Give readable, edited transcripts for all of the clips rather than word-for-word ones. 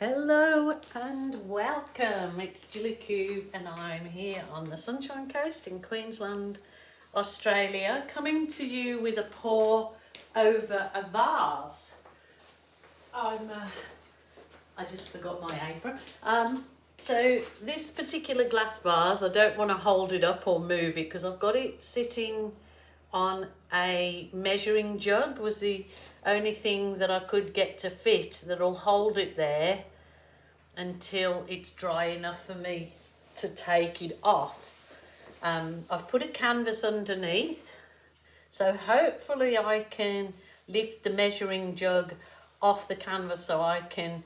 Hello and welcome. It's Jilly Cube and I'm here on the Sunshine Coast in Queensland, Australia, coming to you with a pour over a vase. I just forgot my apron. So this particular glass vase, I don't want to hold it up or move it because I've got it sitting on a measuring jug. Was the only thing that I could get to fit that'll hold it there until it's dry enough for me to take it off. I've put a canvas underneath, so hopefully I can lift the measuring jug off the canvas so I can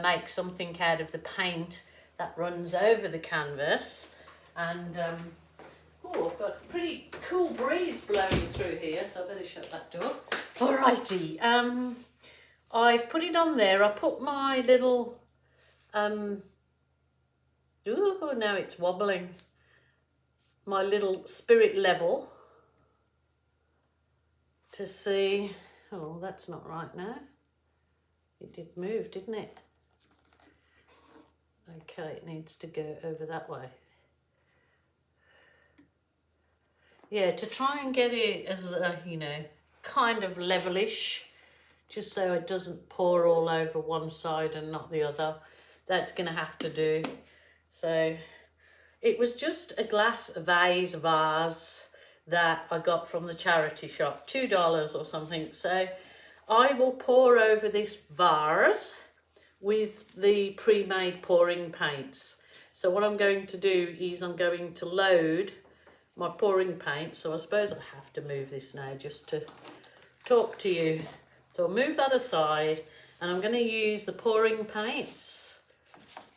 make something out of the paint that runs over the canvas. And oh, I've got a pretty cool breeze blowing through here, so I better shut that door. Alrighty, I've put it on there. I put my little ooh, now it's wobbling. My little spirit level to see. Oh, that's not right now. It did move, didn't it? Okay, it needs to go over that way. Yeah, to try and get it as a, kind of levelish, just so it doesn't pour all over one side and not the other. That's going to have to do. So it was just a glass vase that I got from the charity shop, $2 or something. So I will pour over this vase with the pre-made pouring paints. So what I'm going to do is I'm going to load my pouring paint. So I suppose I have to move this now just to talk to you. So I'll move that aside and I'm going to use the pouring paints.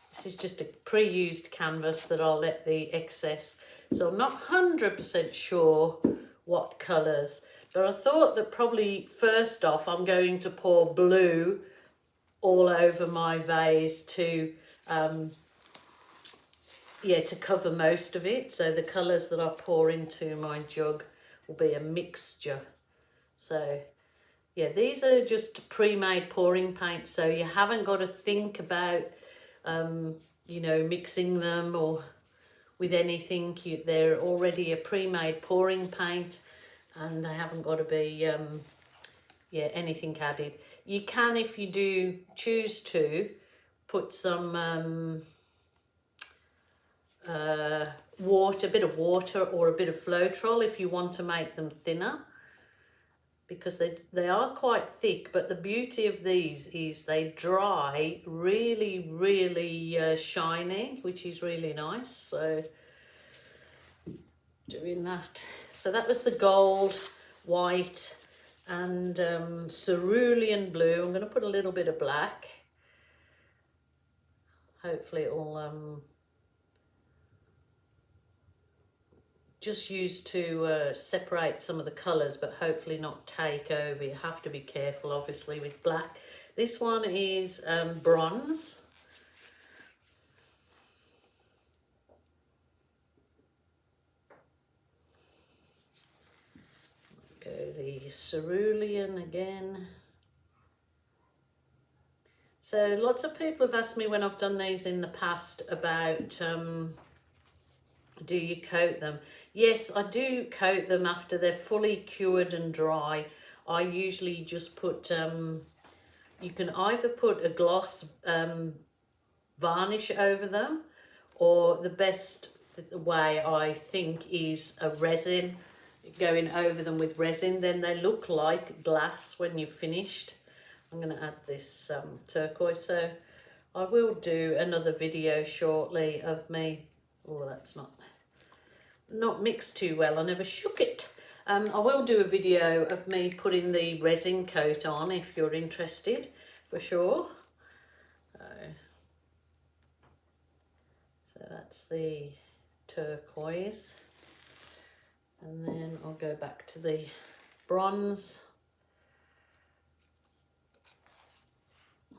This is just a pre-used canvas that I'll let the excess. So I'm not 100% sure what colours, but I thought that probably first off I'm going to pour blue all over my vase to cover most of it. So the colours that I pour into my jug will be a mixture. So yeah, these are just pre-made pouring paints, so you haven't got to think about mixing them or with anything. They're already a pre-made pouring paint and they haven't got to be anything added. You can, if you do choose to, put some a bit of water or a bit of Floetrol if you want to make them thinner, because they are quite thick. But the beauty of these is they dry really, really shiny, which is really nice. So doing that. So that was the gold, white and cerulean blue. I'm going to put a little bit of black. Hopefully it will just used to separate some of the colours, but hopefully not take over. You have to be careful obviously with black. This one is bronze. Go the cerulean again. So lots of people have asked me when I've done these in the past about do you coat them? Yes, I do coat them after they're fully cured and dry. I usually just put, you can either put a gloss varnish over them, or the best way I think is a resin, going over them with resin. Then they look like glass when you've finished. I'm going to add this turquoise. So I will do another video shortly of me. Oh, that's not mixed too well. I never shook it. I will do a video of me putting the resin coat on if you're interested, for sure. So that's the turquoise. And then I'll go back to the bronze.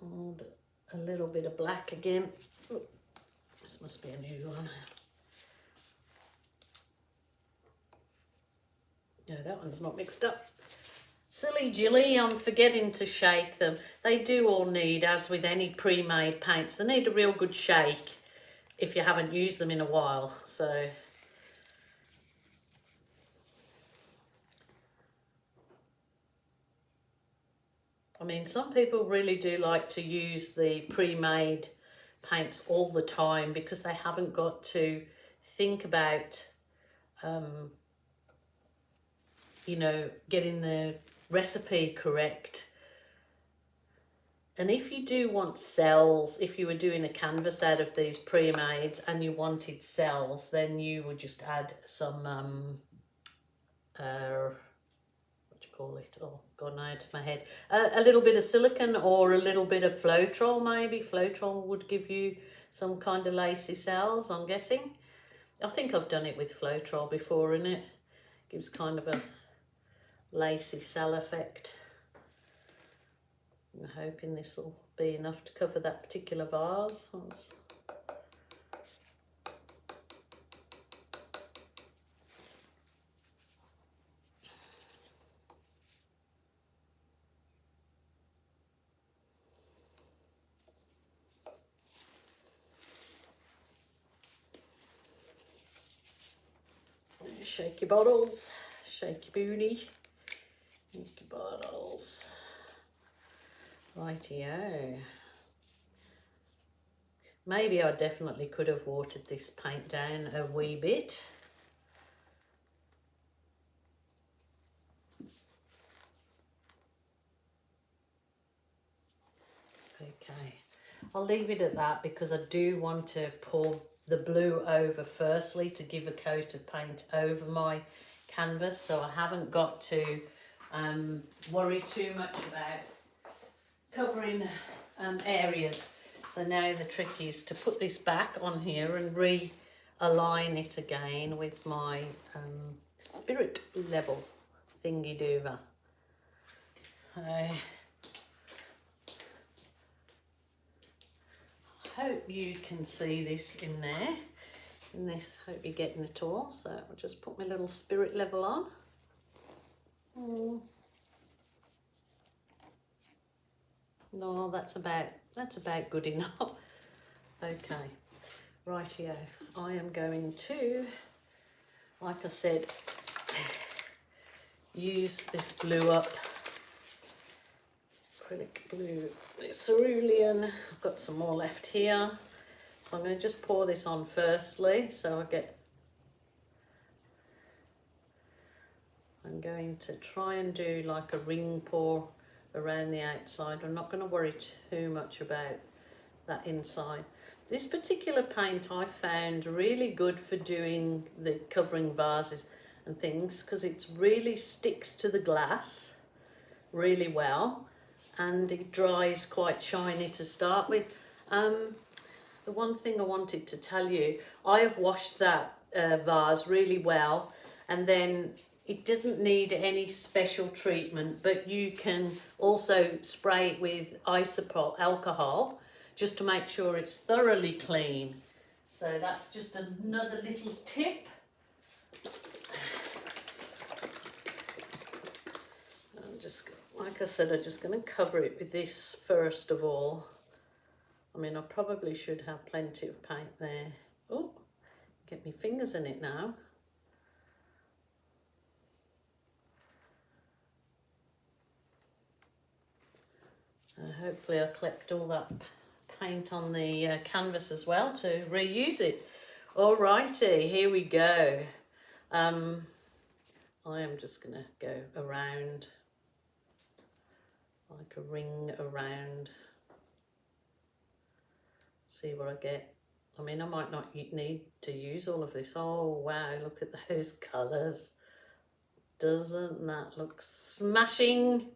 And a little bit of black again. Ooh, this must be a new one. No, that one's not mixed up. Silly Jilly, I'm forgetting to shake them. They do all need, as with any pre-made paints, they need a real good shake if you haven't used them in a while. So I mean, some people really do like to use the pre-made paints all the time because they haven't got to think about you know, getting the recipe correct. And if you do want cells, if you were doing a canvas out of these pre-mades and you wanted cells, then you would just add some what do you call it? Oh, gone out of my head. A little bit of silicone or a little bit of Floetrol maybe. Floetrol would give you some kind of lacy cells, I'm guessing. I think I've done it with Floetrol before, innit? Gives kind of a lacy cell effect. I'm hoping this will be enough to cover that particular vase. Shake your bottles, shake your booty, shake your bottles. Rightio. Maybe I definitely could have watered this paint down a wee bit. Okay, I'll leave it at that because I do want to pour the blue over firstly to give a coat of paint over my canvas, so I haven't got to worry too much about covering areas. So now the trick is to put this back on here and realign it again with my spirit level thingy dover. I hope you can see this in there. In this, hope you're getting it all. So I'll just put my little spirit level on. No, that's about good enough. Okay, rightio. I am going to, like I said, use this blue up, acrylic blue cerulean. I've got some more left here. So I'm going to just pour this on firstly, so I'm going to try and do like a ring pour around the outside. I'm not going to worry too much about that inside. This particular paint I found really good for doing the covering vases and things because it really sticks to the glass really well and it dries quite shiny to start with. The one thing I wanted to tell you, I have washed that vase really well, and then it doesn't need any special treatment, but you can also spray it with isopropyl alcohol just to make sure it's thoroughly clean. So that's just another little tip. I'm just, like I said, I'm just going to cover it with this first of all. I mean, I probably should have plenty of paint there. Oh, get my fingers in it now. Hopefully I'll collect all that paint on the canvas as well to reuse it. Alrighty, here we go. I am just going to go around, like a ring around. See what I get. I mean, I might not need to use all of this. Oh wow, look at those colours. Doesn't that look smashing?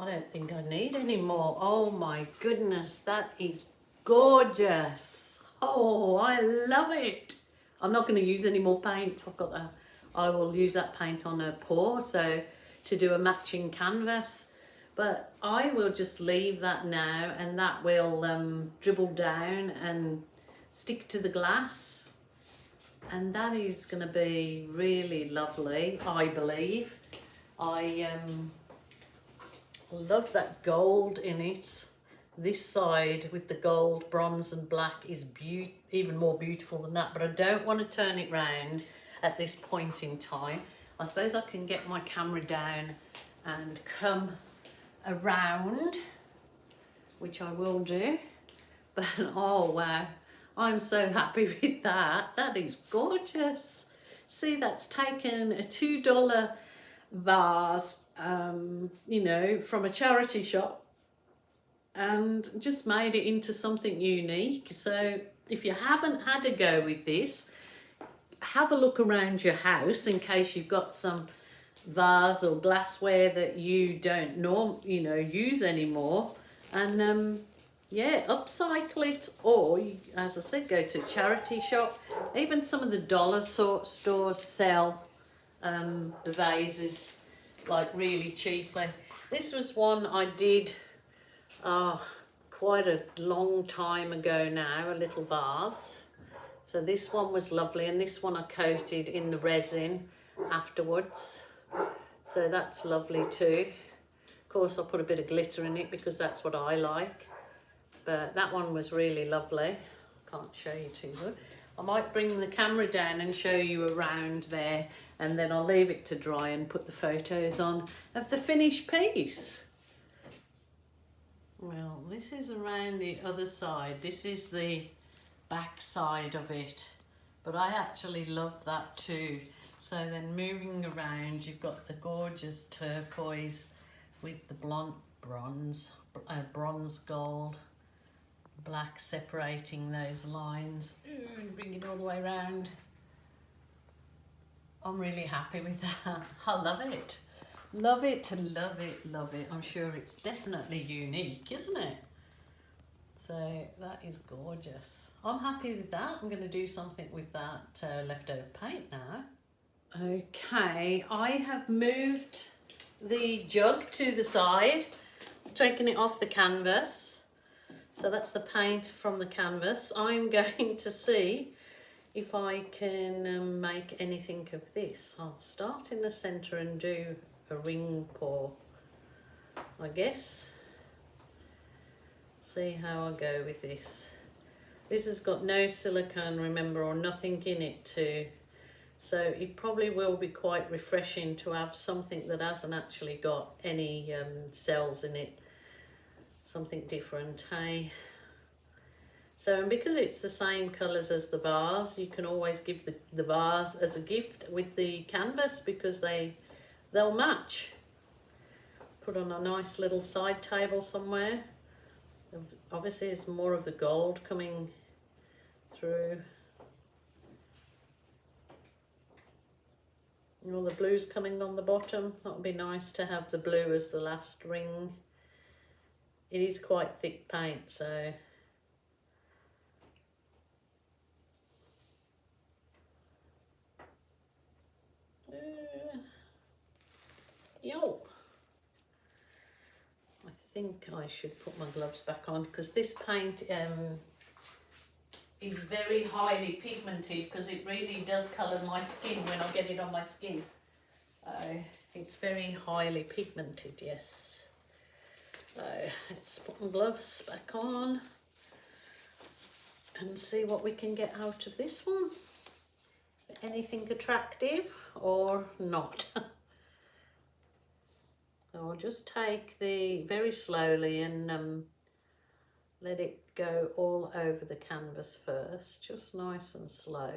I don't think I need any more. Oh my goodness, that is gorgeous. Oh, I love it. I'm not going to use any more paint. I've got that. I will use that paint on a pour, so to do a matching canvas. But I will just leave that now, and that will dribble down and stick to the glass. And that is going to be really lovely, I believe. I love that gold in it. This side with the gold, bronze and black is even more beautiful than that, but I don't want to turn it round at this point in time. I suppose I can get my camera down and come around, which I will do. But oh wow, I'm so happy with that. That is gorgeous. See, that's taken a $2 vase, you know, from a charity shop and just made it into something unique. So if you haven't had a go with this, have a look around your house in case you've got some vase or glassware that you don't use anymore, and yeah, upcycle it, or as I said, go to a charity shop. Even some of the dollar stores sell the vases like really cheaply. This was one I did quite a long time ago now, a little vase. So this one was lovely, and this one I coated in the resin afterwards. So that's lovely too. Of course, I'll put a bit of glitter in it because that's what I like. But that one was really lovely. Can't show you too good. I might bring the camera down and show you around there, and then I'll leave it to dry and put the photos on of the finished piece. Well, this is around the other side. This is the back side of it, but I actually love that too. So then moving around, you've got the gorgeous turquoise with the bronze gold, black separating those lines. Ooh, bring it all the way around. I'm really happy with that. I love it. Love it, love it, love it. I'm sure it's definitely unique, isn't it? So that is gorgeous. I'm happy with that. I'm going to do something with that leftover paint now. Okay, I have moved the jug to the side, taken it off the canvas. So that's the paint from the canvas. I'm going to see if I can make anything of this. I'll start in the centre and do a ring pour, I guess. See how I go with this. This has got no silicone, remember, or nothing in it too. So it probably will be quite refreshing to have something that hasn't actually got any cells in it. Something different, hey? So, and because it's the same colours as the vase, you can always give the vase as a gift with the canvas because they'll match. Put on a nice little side table somewhere. Obviously there's more of the gold coming through. And all the blues coming on the bottom. That would be nice to have the blue as the last ring. It is quite thick paint, so yo. I think I should put my gloves back on because this paint is very highly pigmented because it really does colour my skin when I get it on my skin. It's very highly pigmented, yes. So let's put my gloves back on and see what we can get out of this one. Anything attractive or not. So I'll just take the very slowly and let it go all over the canvas first, just nice and slow.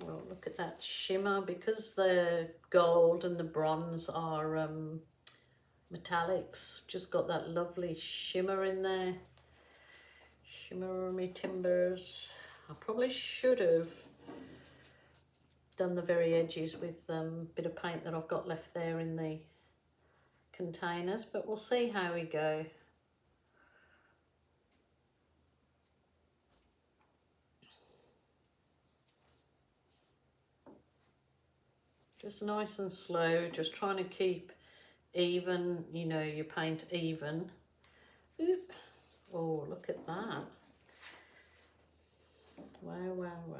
Well, look at that shimmer, because the gold and the bronze are metallics, just got that lovely shimmer in there. Shimmer me timbers. I probably should have done the very edges with a bit of paint that I've got left there in the containers, but we'll see how we go. Just nice and slow, just trying to keep even, you know, your paint even. Oop. Oh, look at that. Wow, wow, wow.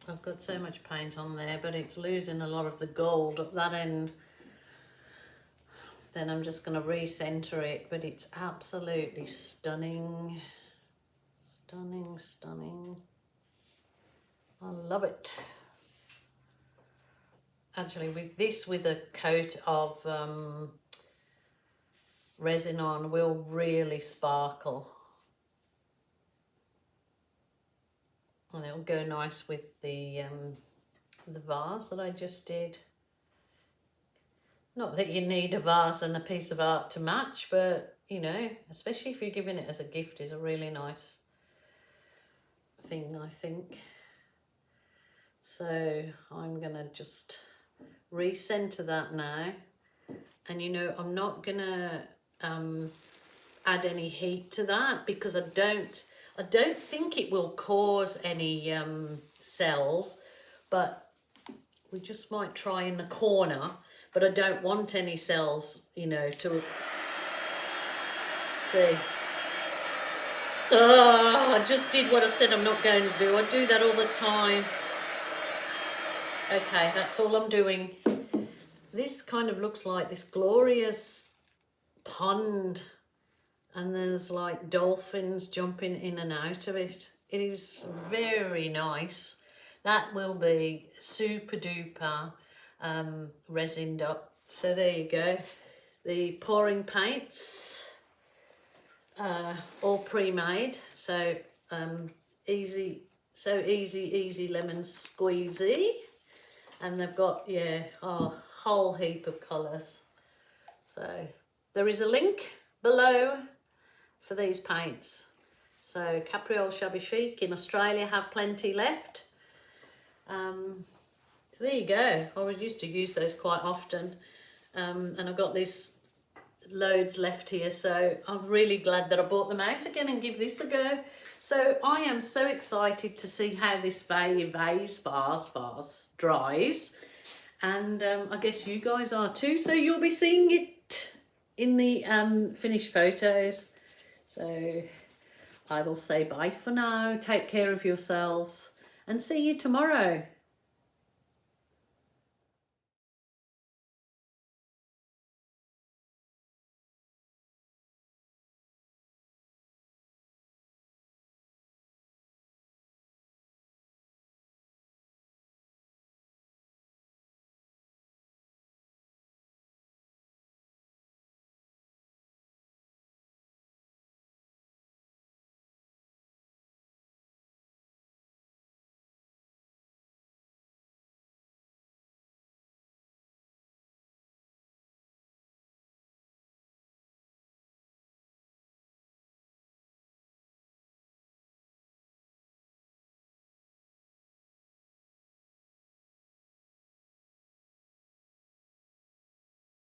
I've got so much paint on there, but it's losing a lot of the gold at that end. Then I'm just going to recenter it, but it's absolutely stunning. Stunning, stunning. I love it. Actually, with this, with a coat of resin on, will really sparkle. And it'll go nice with the vase that I just did. Not that you need a vase and a piece of art to match, but, you know, especially if you're giving it as a gift, is a really nice thing, I think. So I'm going to just recenter that now. And, you know, I'm not going to add any heat to that because I don't think it will cause any cells, but we just might try in the corner, but I don't want any cells, you know, to see. Oh, I just did what I said I'm not going to do. I do that all the time. Okay, that's all I'm doing. This kind of looks like this glorious pond, and there's like dolphins jumping in and out of it. It is very nice. That will be super duper resined up. So there you go. The pouring paints, all pre-made. So easy lemon squeezy. And they've got, yeah, a whole heap of colours. So there is a link below for these paints. So Capriole Shabby Chic in Australia have plenty left. So there you go. I used to use those quite often, and I've got these loads left here, so I'm really glad that I bought them out again and give this a go. So I am so excited to see how this vase dries, and I guess you guys are too, so you'll be seeing it in the finished photos. So I will say bye for now, take care of yourselves, and see you tomorrow.